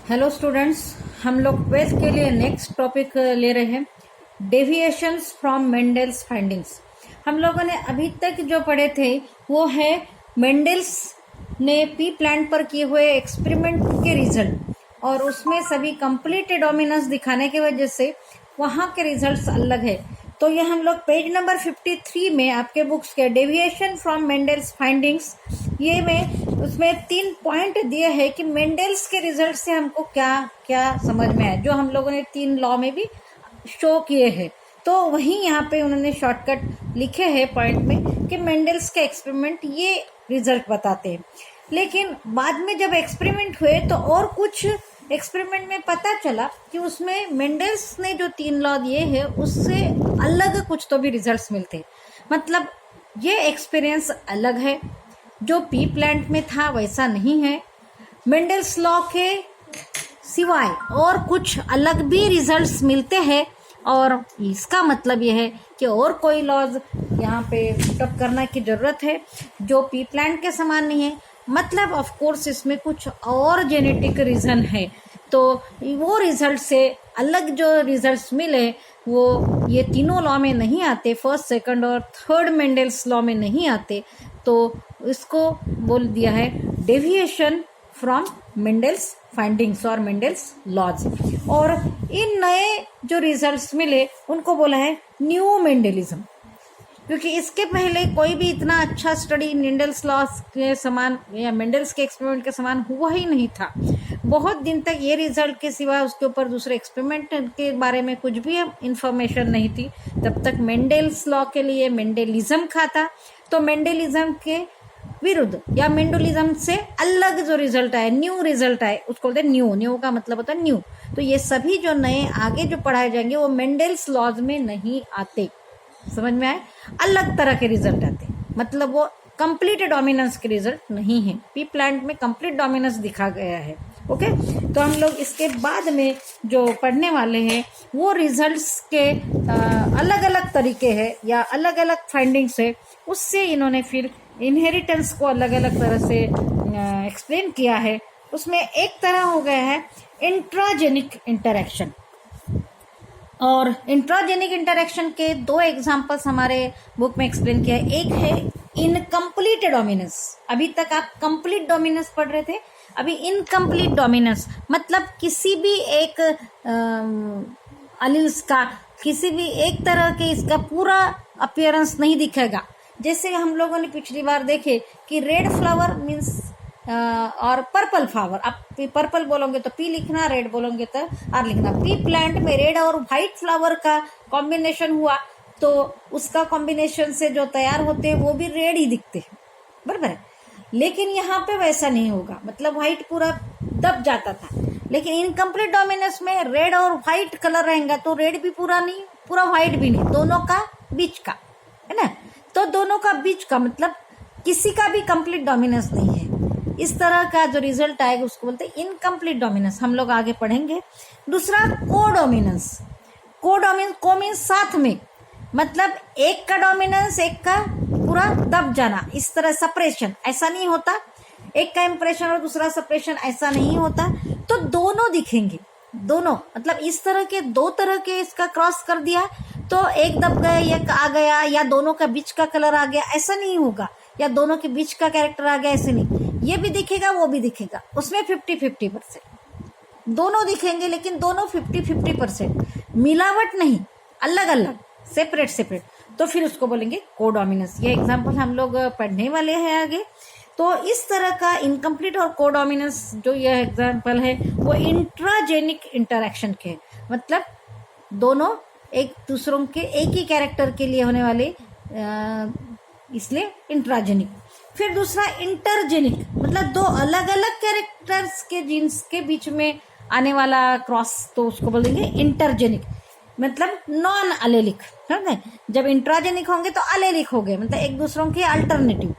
Hello students, हम लोग 12th के लिए नेक्स्ट टॉपिक ले रहे हैं, डेविएशंस फ्रॉम मेंडल्स फाइंडिंग्स। हम लोगों ने अभी तक जो पढ़े थे वो है मेंडल्स ने पी प्लांट पर किए हुए एक्सपेरिमेंट के रिजल्ट, और उसमें सभी कंप्लीट डोमिनेंस दिखाने की वजह से वहाँ के रिजल्ट्स अलग है। तो ये हम लोग पेज नंबर 53 में आपके बुक्स के डेविएशन फ्रॉम मेंडल्स फाइंडिंग्स, ये में उसमें 3 पॉइंट दिए हैं कि मेंडल्स के रिजल्ट से हमको क्या क्या समझ में आया, जो हम लोगों ने 3 लॉ में भी शो किए हैं। तो वहीं यहाँ पे उन्होंने शॉर्टकट लिखे हैं पॉइंट में कि मेंडल्स के एक्सपेरिमेंट ये रिजल्ट बताते हैं। लेकिन बाद में जब एक्सपेरिमेंट हुए तो और कुछ एक्सपेरिमेंट में पता चला कि उसमें मेंडल्स ने जो 3 लॉ दिए हैं उससे अलग कुछ तो भी रिजल्ट्स मिलते हैं। मतलब ये एक्सपीरियंस अलग है, जो पी प्लांट में था वैसा नहीं है। मेंडल्स लॉ के सिवाय और कुछ अलग भी रिजल्ट्स मिलते हैं, और इसका मतलब यह है कि और कोई लॉज यहाँ पे पुटअप करने की ज़रूरत है जो पी प्लांट के समान नहीं है। मतलब ऑफ कोर्स इसमें कुछ और जेनेटिक रीज़न है, तो वो रिजल्ट से अलग जो रिजल्ट्स मिले वो ये तीनों लॉ में नहीं आते, फर्स्ट, सेकंड और थर्ड मेंडल्स लॉ में नहीं आते। तो इसको बोल दिया है डेविएशन फ्रॉम मेंडल्स फाइंडिंग्स और मेंडल्स लॉज। और इन नए जो रिजल्ट्स मिले उनको बोला है न्यू मेंडलिज्म, क्योंकि इसके पहले कोई भी इतना अच्छा स्टडी मेंडल्स लॉज के समान या मेंडल्स के एक्सपेरिमेंट के समान हुआ ही नहीं था। बहुत दिन तक ये रिजल्ट के सिवा उसके ऊपर दूसरे एक्सपेरिमेंट के बारे में कुछ भी इंफॉर्मेशन नहीं थी। तब तक मेंडल्स लॉ के लिए मेंडलिज्म था, तो मेंडलिज्म के विरुद्ध या मेंडलिज्म से अलग जो रिजल्ट आए, न्यू रिजल्ट आए, उसको बोलते हैं न्यू। न्यू का मतलब होता है न्यू। तो ये सभी जो नए आगे जो पढ़ाए जाएंगे वो मेंडल्स लॉज में नहीं आते, समझ में आए? अलग तरह के रिजल्ट आते, मतलब वो कंप्लीट डोमिनेंस के रिजल्ट नहीं है। पी प्लांट में कंप्लीट डोमिनेंस दिखा गया है। ओके, तो हम लोग इसके बाद में जो पढ़ने वाले हैं वो रिजल्ट्स के अलग अलग तरीके हैं या अलग अलग फाइंडिंग्स है, उससे इन्होंने फिर इनहेरिटेंस को अलग अलग तरह से एक्सप्लेन किया है। उसमें एक तरह हो गया है इंट्राजेनिक इंटरेक्शन, और इंट्राजेनिक इंटरेक्शन के 2 एग्जाम्पल्स हमारे बुक में एक्सप्लेन किया है। एक है इनकम्प्लीट डोमिनेंस। अभी तक आप कंप्लीट डोमिनेंस पढ़ रहे थे, अभी इनकम्प्लीट डोमिनेंस मतलब किसी भी एक अलील्स का किसी भी एक तरह के इसका पूरा अपीयरेंस नहीं दिखेगा। जैसे हम लोगों ने पिछली बार देखे कि रेड फ्लावर मीन्स और पर्पल फ्लावर, आप पर्पल बोलोगे तो पी लिखना, रेड बोलोगे तो आर लिखना। पी प्लांट में रेड और व्हाइट फ्लावर का कॉम्बिनेशन हुआ तो उसका कॉम्बिनेशन से जो तैयार होते हैं वो भी रेड ही दिखते हैं, बराबर है। लेकिन यहाँ पे वैसा नहीं होगा, मतलब व्हाइट पूरा दब जाता था। लेकिन इनकम्प्लीट डोमिनेंस में रेड और व्हाइट कलर रहेगा, तो रेड भी पूरा नहीं, पूरा व्हाइट भी नहीं, दोनों का बीच का, है ना। तो दोनों का बीच का मतलब किसी का भी कंप्लीट डोमिनेंस नहीं है। इस तरह का जो रिजल्ट आएगा उसको बोलते हैं इनकम्प्लीट डोमिनेंस। हम लोग आगे पढ़ेंगे। दूसरा कोडोमिनेंस। को मीन्स साथ में, मतलब एक का डोमिनेंस एक का पूरा दब जाना, इस तरह सेपरेशन ऐसा नहीं होता। एक का इंप्रेशन और दूसरा सेपरेशन ऐसा नहीं होता। तो दोनों दिखेंगे, दोनों मतलब इस तरह के 2 तरह के इसका क्रॉस कर दिया तो एक दब गया, एक आ गया, या दोनों का बीच का कलर आ गया, ऐसा नहीं होगा। या दोनों के बीच का कैरेक्टर आ गया, ऐसे नहीं। ये भी दिखेगा वो भी दिखेगा, उसमें 50-50% दोनों दिखेंगे, लेकिन दोनों 50-50% मिलावट नहीं, अलग अलग, सेपरेट। तो फिर उसको बोलेंगे कोडोमिनेंस। ये एग्जाम्पल हम लोग पढ़ने वाले हैं आगे। तो इस तरह का इनकम्प्लीट और कोडोमिनेंस जो ये एग्जाम्पल है वो इंट्राजेनिक इंटरेक्शन के है। मतलब दोनों एक दूसरों के एक ही कैरेक्टर के लिए होने वाले, इसलिए इंट्राजेनिक। फिर दूसरा इंटरजेनिक, मतलब 2 अलग अलग कैरेक्टर्स के जीन्स के बीच में आने वाला क्रॉस, तो उसको बोलेंगे इंटरजेनिक, मतलब नॉन अलेलिक। जब इंट्राजेनिक होंगे तो अलेलिक हो गए, मतलब एक दूसरों के अल्टरनेटिव,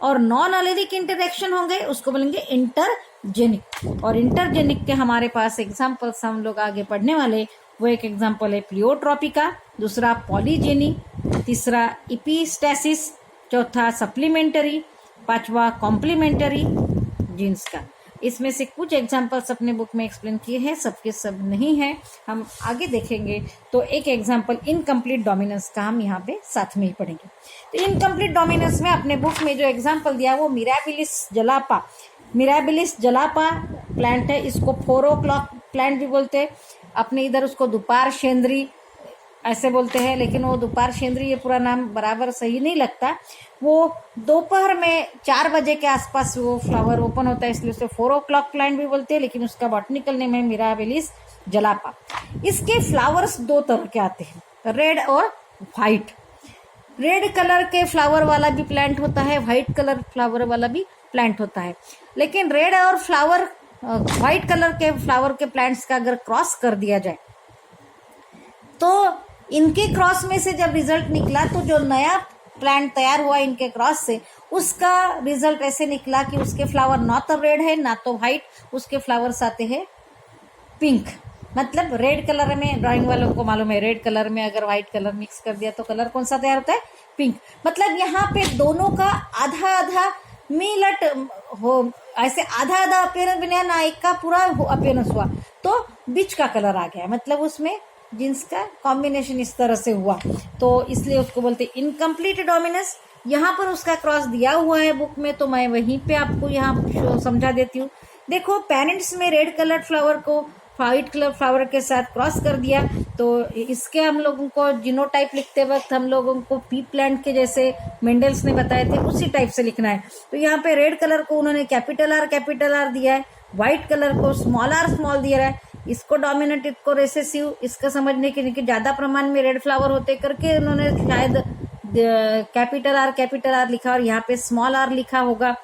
और नॉन अलेलिक इंटरेक्शन होंगे उसको बोलेंगे इंटरजेनिक। और इंटरजेनिक के हमारे पास एग्जाम्पल्स हम लोग आगे पढ़ने वाले। वो एक एग्जाम्पल है प्लियोट्रोपिका, दूसरा पॉलीजेनी, तीसरा इपीस्टेसिस, चौथा सप्लीमेंटरी, 5वां कॉम्प्लीमेंटरी जीन्स का। इसमें से कुछ एग्जाम्पल्स अपने बुक में एक्सप्लेन किए हैं, सबके सब नहीं है, हम आगे देखेंगे। तो एक एग्जाम्पल इनकम्प्लीट डोमिनेंस का हम यहाँ पे साथ में ही पढ़ेंगे। तो इनकम्प्लीट डोमिनेंस में अपने बुक में जो एग्जाम्पल दिया वो मिराबिलिस जलापा प्लांट है। इसको 4 o'clock प्लांट भी बोलते हैं, अपने इधर उसको दोपहर शेंद्री ऐसे बोलते हैं, लेकिन वो दोपहर शेंद्री ये पूरा नाम बराबर सही नहीं लगता। वो दोपहर में 4 बजे के आसपास वो फ्लावर ओपन होता है, इसलिए उसे 4 o'clock प्लांट भी बोलते हैं, लेकिन उसका बॉटनिकल नेम है मिराबिलिस जलापा। इसके फ्लावर्स 2 तरह के आते हैं, रेड और व्हाइट। रेड कलर के फ्लावर वाला भी प्लांट होता है, व्हाइट कलर फ्लावर वाला भी प्लांट होता है। लेकिन रेड और व्हाइट कलर के फ्लावर के प्लांट्स का अगर क्रॉस कर दिया जाए तो इनके क्रॉस में से जब रिजल्ट निकला तो जो नया प्लांट तैयार हुआ इनके क्रॉस से, उसका रिजल्ट ऐसे निकला कि उसके फ्लावर ना तो रेड है ना तो व्हाइट, उसके फ्लावर्स आते हैं पिंक। मतलब रेड कलर में, ड्राइंग वालों को मालूम है, रेड कलर में अगर व्हाइट कलर मिक्स कर दिया तो कलर कौन सा तैयार होता है? पिंक। मतलब यहाँ पे दोनों का आधा आधा मिलट हो, ऐसे आधा आधा अपीयरेंस बना ना, एक का पूरा अपीयरेंस हुआ तो बीच का कलर आ गया, मतलब उसमें जिन्स का कॉम्बिनेशन इस तरह से हुआ, तो इसलिए उसको बोलते इनकम्प्लीट डोमिनेंस। यहाँ पर उसका क्रॉस दिया हुआ है बुक में, तो मैं वहीं पे आपको यहाँ समझा देती हूँ। देखो, पेरेंट्स में रेड कलर फ्लावर को व्हाइट कलर फ्लावर के साथ क्रॉस कर दिया, तो इसके हम लोगों को जीनोटाइप लिखते वक्त हम लोगों को पी प्लांट के जैसे मेंडल्स ने बताए थे उसी टाइप से लिखना है। तो यहाँ पे रेड कलर को उन्होंने कैपिटल आर दिया है, व्हाइट कलर को स्मॉल दिया है, इसको डोमिनेंट, इसको रेसेसिव, इसका समझने के लिए ज्यादा प्रमाण में रेड फ्लावर होते करके उन्होंने शायद कैपिटल आर लिखा और यहाँ पे स्मॉल आर लिखा होगा।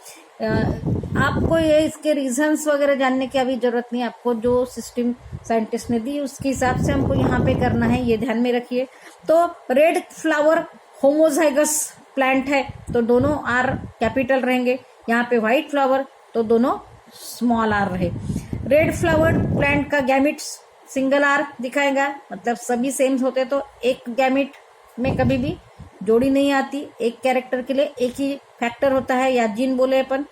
आपको ये इसके रीजंस वगैरह जानने की अभी जरूरत नहीं, आपको जो सिस्टम साइंटिस्ट ने दी उसके हिसाब से हमको यहाँ पे करना है, ये ध्यान में रखिए। तो रेड फ्लावर होमोजाइगस प्लांट है तो दोनों आर कैपिटल रहेंगे, यहाँ पे व्हाइट फ्लावर तो दोनों स्मॉल आर रहे। रेड फ्लावर प्लांट का गैमिट सिंगल आर दिखाएगा, मतलब सभी सेम होते तो एक गैमिट में कभी भी जोड़ी नहीं आती, एक कैरेक्टर के लिए एक ही फैक्टर होता है या जीन बोले अपन,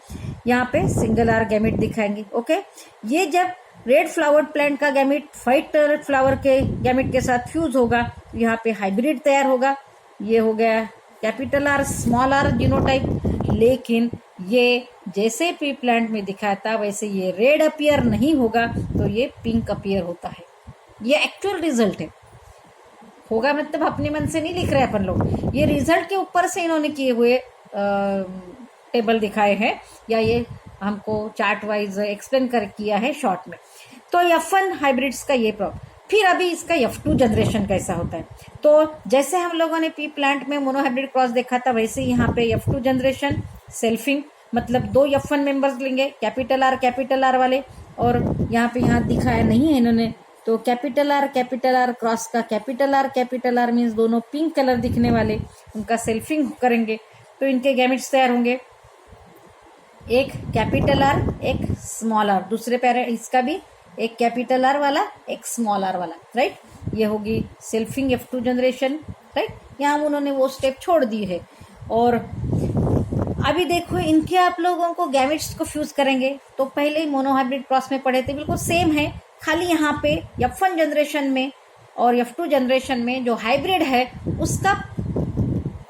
यहाँ पे सिंगल आर गैमिट दिखाएंगे। ओके, ये जब रेड फ्लावर प्लांट का गैमिट व्हाइट फ्लावर के गैमिट के साथ फ्यूज होगा तो यहाँ पे हाइब्रिड तैयार होगा। ये हो गया capital R small R genotype. लेकिन ये जैसे पी प्लांट में दिखाया था वैसे ये रेड अपीयर नहीं होगा, तो ये पिंक अपीयर होता है। ये एक्चुअल रिजल्ट है, होगा मतलब अपने मन से नहीं लिख रहे अपन लोग, ये रिजल्ट के ऊपर से इन्होंने किए हुए टेबल दिखाए हैं, या ये हमको चार्ट वाइज एक्सप्लेन कर किया है शॉर्ट में। तो F1 हाइब्रिड्स का ये प्रॉब्लम। फिर अभी इसका F2 जनरेशन कैसा होता है, तो जैसे हम लोगों ने पी प्लांट में मोनोहाइब्रिड क्रॉस देखा था, वैसे ही यहाँ पे F2 जनरेशन सेल्फिंग, मतलब 2 F1 मेंबर्स लेंगे, कैपिटल आर वाले, और यहाँ पे यहाँ दिखाया नहीं है इन्होंने, तो कैपिटल आर क्रॉस का कैपिटल आर मीन्स दोनों पिंक कलर दिखने वाले, उनका सेल्फिंग करेंगे तो इनके गैमेट्स तैयार होंगे, एक कैपिटल आर एक स्मॉल आर, दूसरे पेरेंट इसका भी एक कैपिटल आर वाला एक स्मॉल आर वाला, राइट। ये होगी सेल्फिंग F2 जनरेशन, राइट। यहाँ उन्होंने वो स्टेप छोड़ दी है। और अभी देखो इनके आप लोगों को गैमेट्स को फ्यूज करेंगे, तो पहले ही मोनोहाइब्रिड क्रॉस में पढ़े थे, बिल्कुल सेम है, खाली यहाँ पे F1 जनरेशन में और F2 जनरेशन में जो हाइब्रिड है उसका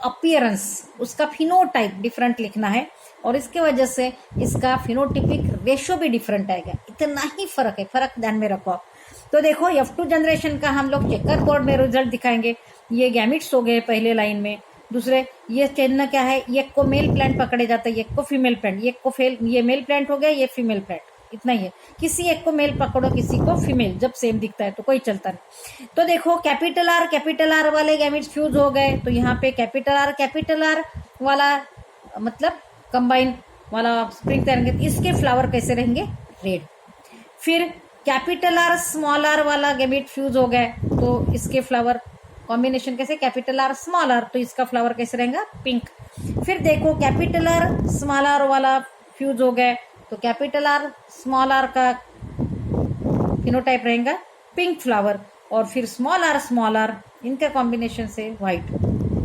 अपीयरेंस, उसका फिनोटाइप डिफरेंट लिखना है, और इसके वजह से इसका फिनोटिपिक रेशियो भी डिफरेंट आएगा। इतना ही फर्क है, फर्क ध्यान में रखो आप। तो देखो F2 जनरेशन का हम लोग चेकर बोर्ड में रिजल्ट दिखाएंगे। ये गैमिट्स हो गए पहले लाइन में, दूसरे ये चिन्ह क्या है, ये को मेल प्लांट पकड़े जाता है, ये को फीमेल प्लांट, ये मेल प्लांट हो गया, ये फीमेल प्लांट, इतना ही है। किसी एक को मेल पकड़ो किसी को फीमेल, जब सेम दिखता है तो कोई चलता नहीं। तो देखो कैपिटल आर वाले गैमिट्स फ्यूज हो गए, तो यहाँ पे कैपिटल आर वाला मतलब कंबाइन वाला स्प्रिंग तैयार, इसके फ्लावर कैसे रहेंगे? रेड। फिर कैपिटल आर स्मॉल आर वाला गैमिट फ्यूज हो गए, तो इसके फ्लावर कॉम्बिनेशन कैसे? कैपिटल आर स्मॉल आर, तो इसका फ्लावर कैसे रहेगा? पिंक। फिर देखो कैपिटल आर स्मॉल आर वाला फ्यूज हो गए, तो कैपिटल आर स्मॉल आर का फिनोटाइप रहेगा पिंक फ्लावर, और फिर स्मॉल आर इनका कॉम्बिनेशन से व्हाइट।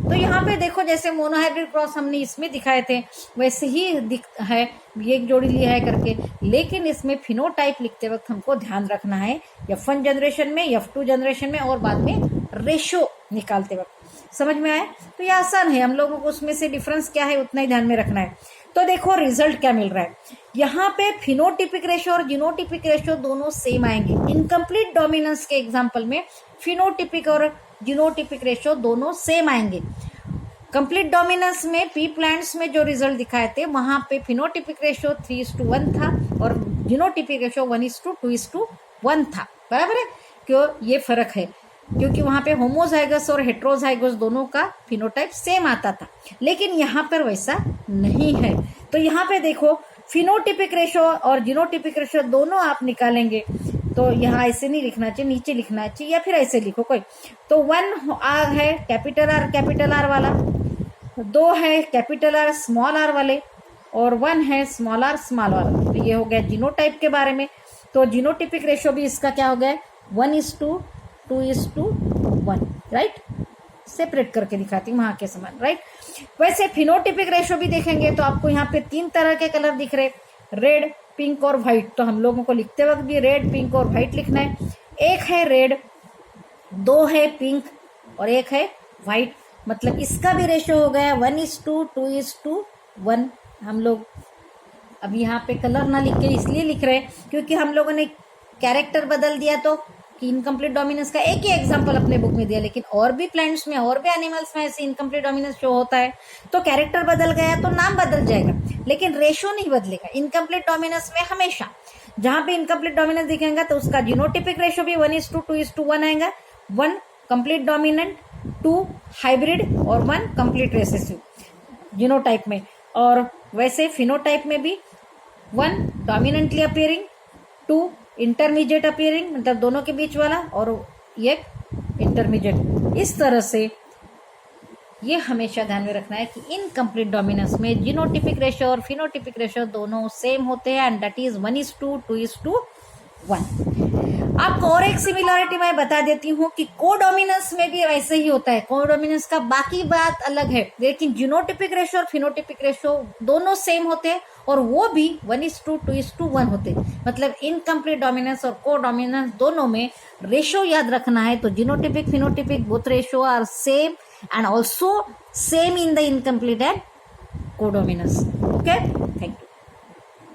तो यहाँ पे देखो जैसे मोनोहाइब्रिड क्रॉस हमने इसमें दिखाए थे वैसे ही है, ये एक जोड़ी लिया है करके, लेकिन इसमें फिनोटाइप लिखते वक्त हमको ध्यान रखना है F1 जनरेशन में, F2 जनरेशन में और बाद में रेशो निकालते वक्त। समझ में आया? तो ये आसान है, हम लोगों को उसमें से डिफरेंस क्या है उतना ही ध्यान में रखना है। तो देखो रिजल्ट क्या मिल रहा है यहाँ पे, फिनोटिपिक रेशो और जीनोटिपिक रेशो दोनों सेम आएंगे। इनकम्प्लीट डोमिनेंस के एग्जांपल में फिनोटिपिक और जीनोटिपिक रेशो दोनों सेम आएंगे। कंप्लीट डोमिनेंस में पी प्लांट्स में जो रिजल्ट दिखाए थे वहां पे फिनोटिपिक रेशो 3:1 था और जीनोटिपिक रेशो 1:2:1 था। बराबर है? क्यों ये फर्क है? क्योंकि वहां पे होमोजाइगस और हेट्रोजाइगस दोनों का फिनोटाइप सेम आता था, लेकिन यहाँ पर वैसा नहीं है। तो यहाँ पे देखो फिनोटिपिक रेशो और जीनोटिपिक रेशो दोनों आप निकालेंगे तो यहाँ ऐसे नहीं लिखना चाहिए, नीचे लिखना चाहिए या फिर ऐसे लिखो कोई। तो 1 आर है कैपिटल आर वाला, 2 है कैपिटल आर स्मॉल आर वाले और 1 है स्मॉल आर स्मॉल वाला। तो ये हो गया जीनोटाइप के बारे में। तो जीनोटिपिक रेशो भी इसका क्या हो गया 1:2:1, राइट? सेपरेट करके दिखाती हूँ वहां के समान, राइट? वैसे फिनोटिपिक रेशो भी देखेंगे तो आपको यहाँ पे 3 तरह के कलर दिख रहे, रेड, पिंक और व्हाइट। तो हम लोगों को लिखते वक्त भी रेड, पिंक और व्हाइट लिखना है। एक है रेड, 2 है पिंक और 1 है व्हाइट। मतलब इसका भी रेशो हो गया 1:2:1। हम लोग अब यहाँ पे कलर ना लिख के इसलिए लिख रहे हैं क्योंकि हम लोगों ने कैरेक्टर बदल दिया तो कि इनकम्प्लीट डोमिनेंस का एक ही एग्जांपल अपने बुक में दिया, लेकिन और भी प्लांट्स में और भी एनिमल्स में ऐसे इनकम्प्लीट डोमिनेंस शो होता है। तो कैरेक्टर बदल गया तो नाम बदल जाएगा, लेकिन रेशो नहीं बदलेगा। इनकम्प्लीट डोमिनेंस में हमेशा जहां पे इनकम्प्लीट डोमिनेंस दिखेगा तो उसका जीनोटिपिक रेशो भी 1:2:1 आएगा। 1 कंप्लीट डोमिनेंट, 2 हाइब्रिड और 1 कंप्लीट रेसेसिव जीनोटाइप में। और वैसे फिनोटाइप में भी 1 डोमिनेंटली अपीयरिंग, 2 इंटरमीडिएट अपीयरिंग मतलब दोनों के बीच वाला और एक इंटरमीडिएट। इस तरह से ये हमेशा ध्यान में रखना है कि इनकम्प्लीट डोमिनेंस में जीनोटिपिक रेशो और फिनोटिपिक रेशो दोनों सेम होते हैं एंड दैट इज 1:2:1। आपको और एक सिमिलरिटी मैं बता देती हूँ कि कोडोमिनेंस में भी वैसे ही होता है। कोडोमिनेंस का बाकी बात अलग है, लेकिन जीनोटिपिक रेशो और फिनोटिपिक रेशो दोनों सेम होते हैं और वो भी 1:2:1 होते हैं। मतलब इनकम्प्लीट डोमिनेंस और कोडोमिनेंस दोनों में रेशो याद रखना है तो genotypic phenotypic both ratio are same and also same in the incomplete and codominance. Okay.